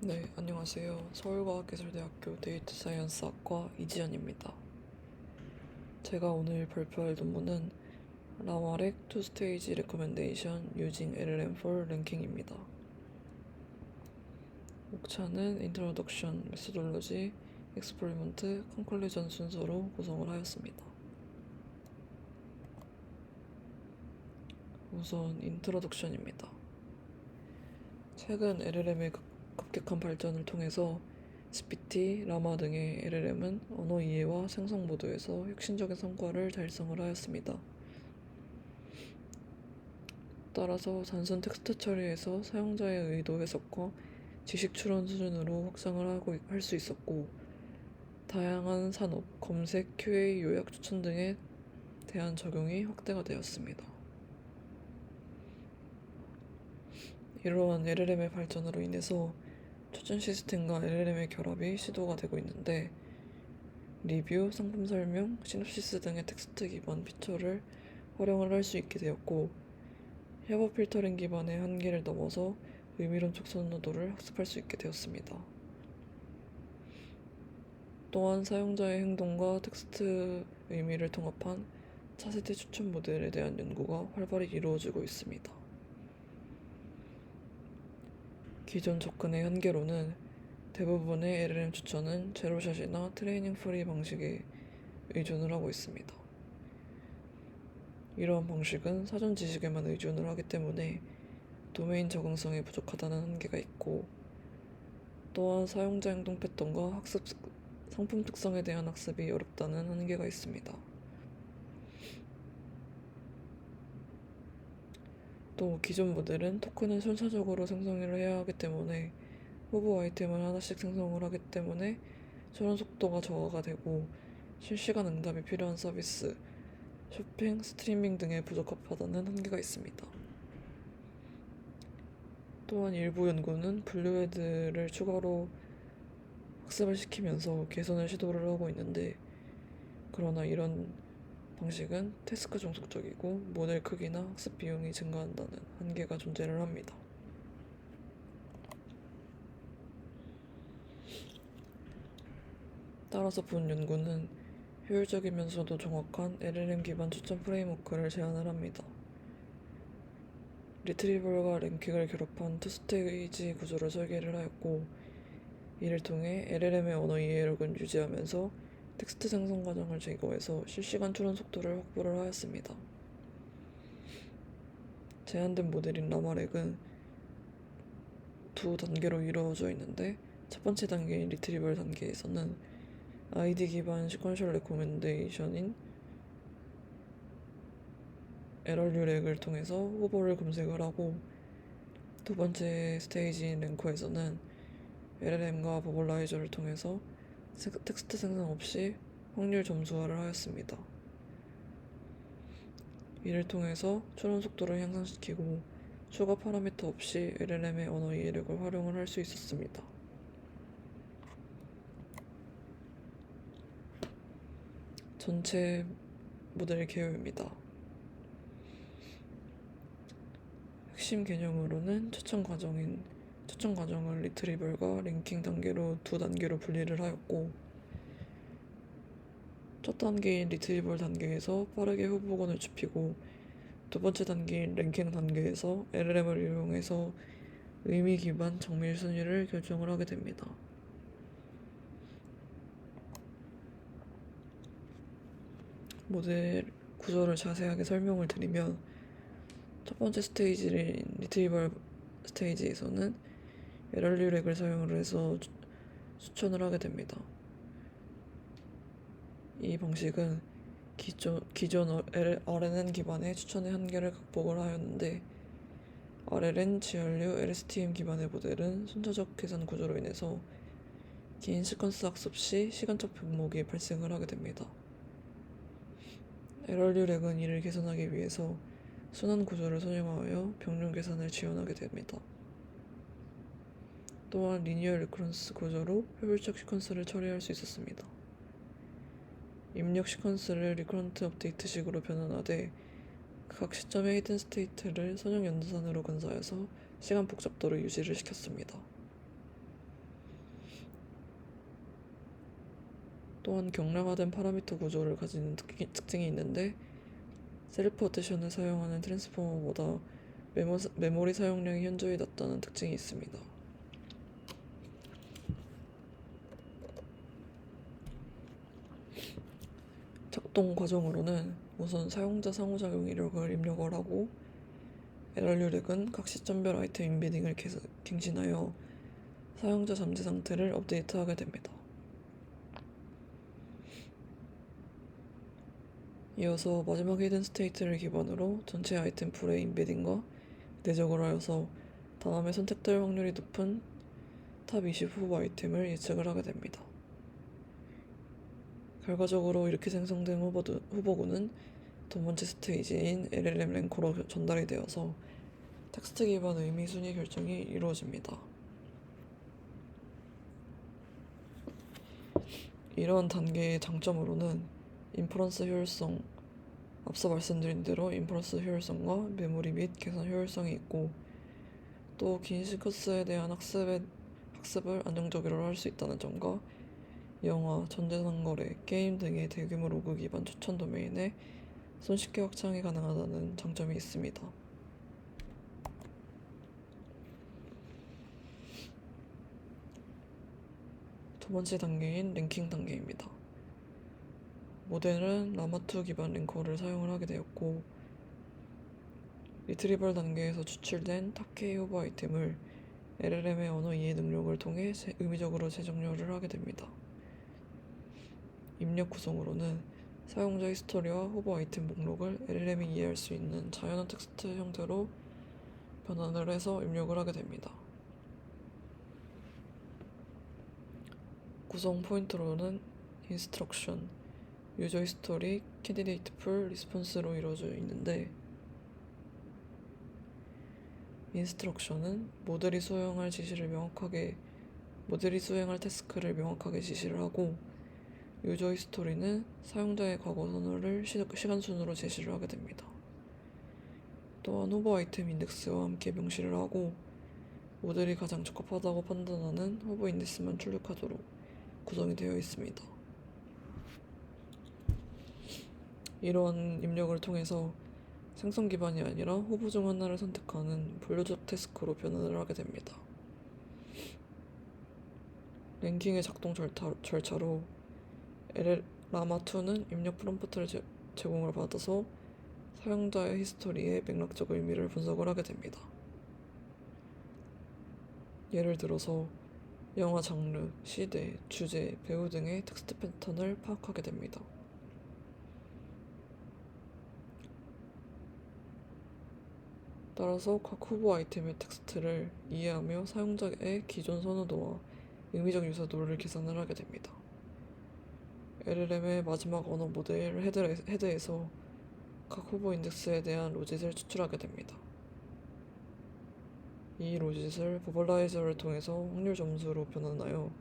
네, 안녕하세요. 서울과학기술대학교 데이터 사이언스학과 이지연입니다. 제가 오늘 발표할 논문은 라마렉 투 스테이지 레코멘데이션 using LLM for 랭킹입니다. 목차는 인트로덕션, 메소돌로지, 익스퍼리먼트, 컨클루전 순서로 구성을 하였습니다. 우선 인트로덕션입니다. 최근 LLM의 급격한 발전을 통해서 GPT, 라마 등의 LLM은 언어 이해와 생성 모두에서 혁신적인 성과를 달성을 하였습니다. 따라서 단순 텍스트 처리에서 사용자의 의도 해석과 지식 추론 수준으로 확장을 할 수 있었고, 다양한 산업, 검색, QA, 요약, 추천 등에 대한 적용이 확대가 되었습니다. 이러한 LLM의 발전으로 인해서 추천 시스템과 LLM의 결합이 시도가 되고 있는데, 리뷰, 상품 설명, 시놉시스 등의 텍스트 기반 피처를 활용을 할 수 있게 되었고, 협업 필터링 기반의 한계를 넘어서 의미론적 선호도를 학습할 수 있게 되었습니다. 또한 사용자의 행동과 텍스트 의미를 통합한 차세대 추천 모델에 대한 연구가 활발히 이루어지고 있습니다. 기존 접근의 한계로는 대부분의 LLM 추천은 제로샷이나 트레이닝 프리 방식에 의존을 하고 있습니다. 이러한 방식은 사전 지식에만 의존을 하기 때문에 도메인 적응성이 부족하다는 한계가 있고, 또한 사용자 행동 패턴과 학습 상품 특성에 대한 학습이 어렵다는 한계가 있습니다. 또 기존 모델은 토큰을 순차적으로 생성을 해야 하기 때문에 후보 아이템을 하나씩 생성을 하기 때문에 추론 속도가 저하가 되고, 실시간 응답이 필요한 서비스, 쇼핑, 스트리밍 등에 부적합하다는 한계가 있습니다. 또한 일부 연구는 분류헤드를 추가로 학습을 시키면서 개선을 시도를 하고 있는데, 그러나 이런 방식은 태스크 종속적이고 모델 크기나 학습 비용이 증가한다는 한계가 존재를 합니다. 따라서 본 연구는 효율적이면서도 정확한 LLM 기반 추천 프레임워크를 제안을 합니다. 리트리버가 랭킹을 결합한 투스테이지 구조를 설계를 하였고, 이를 통해 LLM의 언어 이해력을 유지하면서 텍스트 생성 과정을 제거해서 실시간 추론 속도를 확보를 하였습니다. 제한된 모델인 라마렉은 두 단계로 이루어져 있는데, 첫 번째 단계인 리트리벌 단계에서는 ID 기반 시퀀셜 레코멘데이션인 에럴류렉을 통해서 후보를 검색을 하고, 두 번째 스테이지인 랭커에서는 LLM과 버벌라이저를 통해서 텍스트 생성 없이 확률 점수화를 하였습니다. 이를 통해서 추론 속도를 향상시키고 추가 파라미터 없이 LLM의 언어 이해력을 활용을 할 수 있었습니다. 전체 모델 개요입니다. 핵심 개념으로는 추천 과정을 리트리벌과 랭킹 단계로 두 단계로 분리를 하였고, 첫 단계인 리트리벌 단계에서 빠르게 후보군을 좁히고, 두 번째 단계인 랭킹 단계에서 LLM을 이용해서 의미 기반 정밀 순위를 결정을 하게 됩니다. 모델 구조를 자세하게 설명을 드리면, 첫 번째 스테이지인 리트리벌 스테이지에서는 에럴류렉을 사용을 해서 추천을 하게 됩니다. 이 방식은 기존 RNN 기반의 추천의 한계를 극복을 하였는데, RLN, GRU, LSTM 기반의 모델은 순차적 계산 구조로 인해서 긴 시퀀스 학습 시 시간적 병목이 발생을 하게 됩니다. 에럴류렉은 이를 개선하기 위해서 순환 구조를 선용하여 병렬 계산을 지원하게 됩니다. 또한 리니어 리커런스 구조로 효율적 시퀀스를 처리할 수 있었습니다. 입력 시퀀스를 리커런트 업데이트식으로 변환하되, 각 시점의 히든 스테이트를 선형 연산으로 간사해서 시간 복잡도를 유지를 시켰습니다. 또한 경량화된 파라미터 구조를 가진 특징이 있는데 셀프 어테션을 사용하는 트랜스포머보다 메모리 사용량이 현저히 낮다는 특징이 있습니다. 작동 과정으로는 우선 사용자 상호작용 이력을 입력을 하고 LRU렉은 각 시점별 아이템 인베딩을 갱신하여 사용자 잠재 상태를 업데이트하게 됩니다. 이어서 마지막 히든 스테이트를 기반으로 전체 아이템 풀의 인베딩과 내적을 하여서 다음에 선택될 확률이 높은 탑 20 후보 아이템을 예측을 하게 됩니다. 결과적으로 이렇게 생성된 후보군은 두 번째 스테이지인 LLM 랭커로 전달이 되어서 텍스트 기반 의미 순위 결정이 이루어집니다. 이러한 단계의 장점으로는 인퍼런스 효율성, 앞서 말씀드린 대로 인퍼런스 효율성과 메모리 및 계산 효율성이 있고 또 긴 시퀀스에 대한 학습을 안정적으로 할 수 있다는 점과 영화, 전자상 거래, 게임 등의 대규모 로그 기반 추천 도메인에 손쉽게 확장이 가능하다는 장점이 있습니다. 두 번째 단계인 랭킹 단계입니다. 모델은 라마2 기반 랭커를 사용을 하게 되었고 리트리벌 단계에서 추출된 탑K 후보 아이템을 LLM의 언어 이해 능력을 통해 의미적으로 재정렬을 하게 됩니다. 입력 구성으로는 사용자 히스토리와 후보 아이템 목록을 LLM이 이해할 수 있는 자연어 텍스트 형태로 변환을 해서 입력을 하게 됩니다. 구성 포인트로는 인스트럭션, 유저 히스토리, 캔디데이트 풀, 리스폰스로 이루어져 있는데 인스트럭션은 모델이 수행할 태스크를 명확하게 지시를 하고 유저 히스토리는 사용자의 과거 선호를 시간 순으로 제시를 하게 됩니다. 또한 후보 아이템 인덱스와 함께 명시를 하고 모델이 가장 적합하다고 판단하는 후보 인덱스만 출력하도록 구성이 되어 있습니다. 이러한 입력을 통해서 생성 기반이 아니라 후보 중 하나를 선택하는 분류적 태스크로 변환을 하게 됩니다. 랭킹의 작동 절차로 라마2는 입력 프롬프트를 제공을 받아서 사용자의 히스토리의 맥락적 의미를 분석을 하게 됩니다. 예를 들어서 영화 장르, 시대, 주제, 배우 등의 텍스트 패턴을 파악하게 됩니다. 따라서 각 후보 아이템의 텍스트를 이해하며 사용자의 기존 선호도와 의미적 유사도를 계산을 하게 됩니다. LLM의 마지막 언어 모델 헤드에서 각 후보 인덱스에 대한 로짓을 추출하게 됩니다. 이 로짓을 버벌라이저를 통해서 확률 점수로 변환하여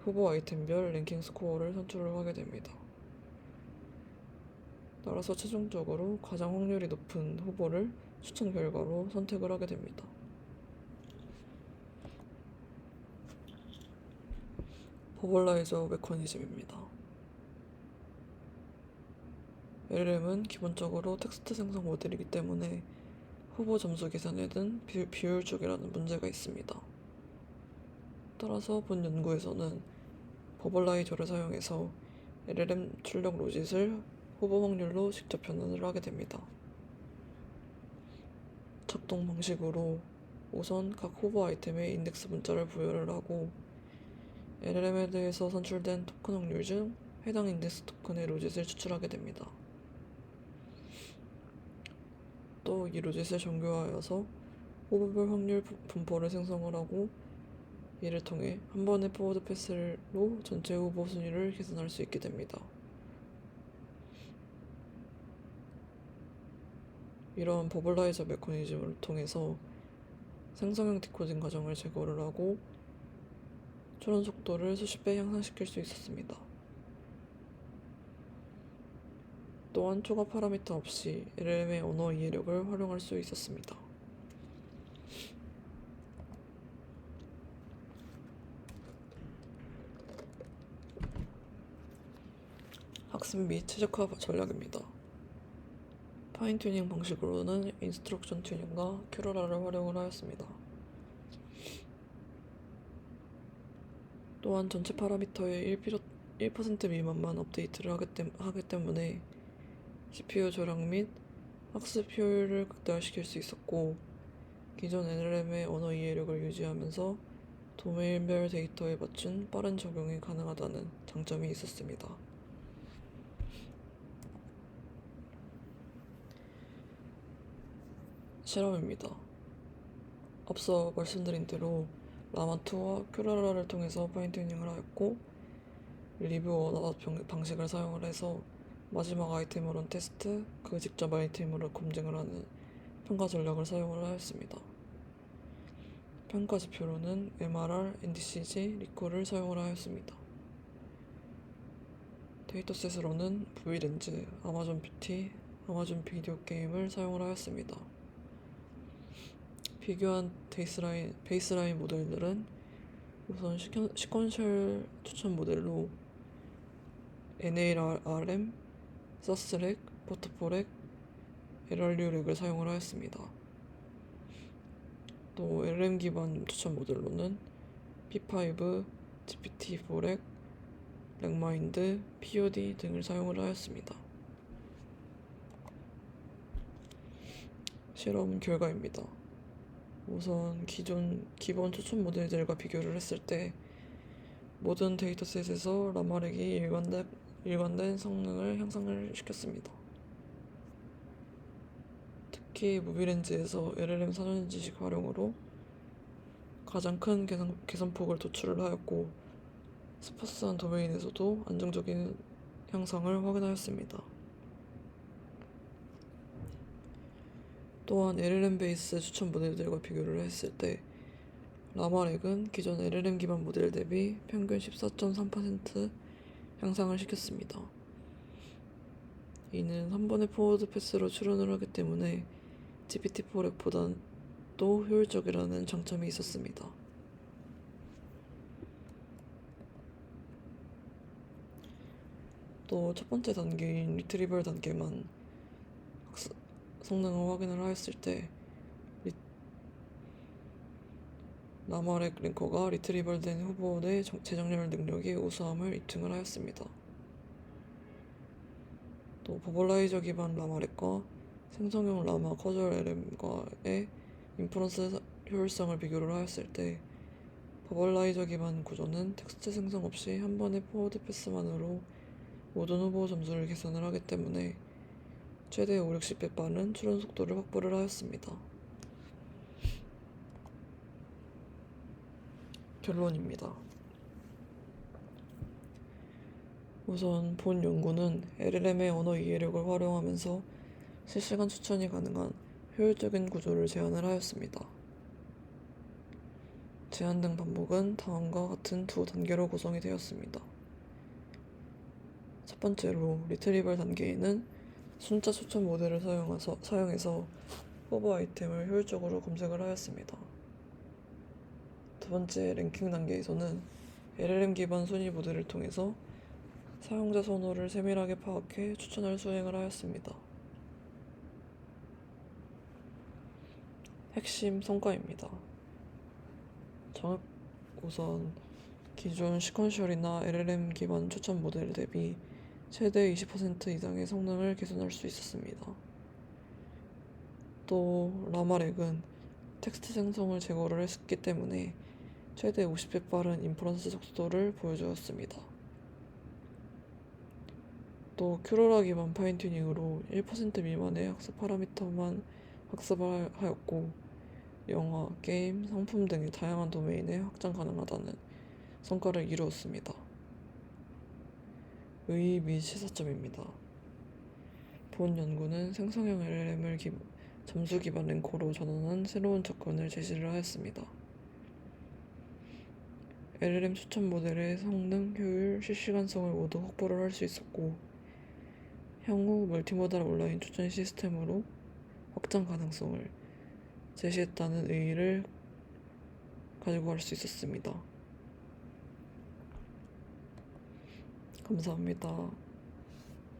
후보 아이템별 랭킹 스코어를 산출을 하게 됩니다. 따라서 최종적으로 가장 확률이 높은 후보를 추천 결과로 선택을 하게 됩니다. 버벌라이저 메커니즘입니다. LLM은 기본적으로 텍스트 생성 모델이기 때문에 후보 점수 계산에는 비효율적이라는 문제가 있습니다. 따라서 본 연구에서는 버벌라이저를 사용해서 LLM 출력 로짓을 후보 확률로 직접 변환을 하게 됩니다. 작동 방식으로 우선 각 후보 아이템에 인덱스 문자를 부여를 하고 LLM에 대해서 선출된 토큰 확률 중 해당 인덱스 토큰의 로짓을 추출하게 됩니다. 또 이 로짓을 정교화하여서 후보별 확률 분포를 생성을 하고 이를 통해 한 번의 포워드 패스로 전체 후보 순위를 계산할 수 있게 됩니다. 이러한 버벌라이저 메커니즘을 통해서 생성형 디코딩 과정을 제거를 하고 추론 속도를 수십 배 향상시킬 수 있었습니다. 또한 초과 파라미터 없이 LLM의 언어 이해력을 활용할 수 있었습니다. 학습 및 최적화 전략입니다. 파인 튜닝 방식으로는 인스트럭션 튜닝과 큐러라를 활용을 하였습니다. 또한 전체 파라미터의 1% 미만만 업데이트를 하기 때문에 CPU 절약 및 학습 효율을 극대화시킬 수 있었고, 기존 LLM의 언어 이해력을 유지하면서 도메인별 데이터에 맞춘 빠른 적용이 가능하다는 장점이 있었습니다. 실험입니다. 앞서 말씀드린 대로 라마2와 큐라라를 통해서 파인튜닝을 하였고, 리뷰 언어 방식을 사용을 해서 마지막 아이템으로는 테스트, 그 직접 아이템으로 검증을 하는 평가 전략을 사용을 하였습니다. 평가 지표로는 MRR, NDCG, 리콜을 사용을 하였습니다. 데이터셋으로는 V렌즈, 아마존 뷰티, 아마존 비디오 게임을 사용을 하였습니다. 비교한 베이스라인 모델들은 우선 시퀀셜 추천 모델로 NARM, 서스렉, 버터포렉, LRU렉을 사용을 하였습니다. 또 LM 기반 추천 모델로는 P5, GPT4렉, 렉마인드, POD 등을 사용을 하였습니다. 실험 결과입니다. 우선 기본 추천 모델들과 비교를 했을 때 모든 데이터셋에서 라마렉이 일관된 성능을 향상을 시켰습니다. 특히 무비렌즈에서 LLM 사전 지식 활용으로 가장 큰 개선폭을 도출을 하였고, 스파스한 도메인에서도 안정적인 향상을 확인하였습니다. 또한 LLM 베이스 추천 모델들과 비교를 했을 때 라마렉은 기존 LLM 기반 모델 대비 평균 14.3% 향상을 시켰습니다. 이는 한 번의 포워드 패스로 추론을 하기 때문에 GPT4렉보다 또 효율적이라는 장점이 있었습니다. 또 첫 번째 단계인 리트리벌 단계만 성능을 확인을 하였을 때 라마렉 랭커가 리트리벌된 후보의 재정렬 능력이 우수함을 입증을 하였습니다. 또 버벌라이저 기반 라마렉과 생성형 라마 커주얼 LM과의 인퍼런스 효율성을 비교를 하였을 때 버벌라이저 기반 구조는 텍스트 생성 없이 한 번의 포워드 패스만으로 모든 후보 점수를 계산을 하기 때문에 최대 560배 빠른 추론 속도를 확보를 하였습니다. 결론입니다. 우선 본 연구는 LLM의 언어 이해력을 활용하면서 실시간 추천이 가능한 효율적인 구조를 제안을 하였습니다. 제안 등 반복은 다음과 같은 두 단계로 구성이 되었습니다. 첫 번째로 리트리벌 단계에는 숫자 추천 모델을 사용해서 후보 아이템을 효율적으로 검색을 하였습니다. 두 번째 랭킹 단계에서는 LLM 기반 순위 모델을 통해서 사용자 선호를 세밀하게 파악해 추천을 수행을 하였습니다. 핵심 성과입니다. 우선 기존 시퀀셜이나 LLM 기반 추천 모델 대비 최대 20% 이상의 성능을 개선할 수 있었습니다. 또 라마렉은 텍스트 생성을 제거를 했기 때문에 최대 50배 빠른 인퍼런스 속도를 보여주었습니다. 또 큐러라 기반 파인 튜닝으로 1% 미만의 학습 파라미터만 학습을 하였고, 영화, 게임, 상품 등의 다양한 도메인에 확장 가능하다는 성과를 이루었습니다. 의의 및 시사점입니다. 본 연구는 생성형 LLM을 점수 기반 랭커로 전환한 새로운 접근을 제시를 하였습니다. LLM 추천 모델의 성능, 효율, 실시간성을 모두 확보를 할 수 있었고, 향후 멀티모달 온라인 추천 시스템으로 확장 가능성을 제시했다는 의의를 가지고 갈 수 있었습니다. 감사합니다.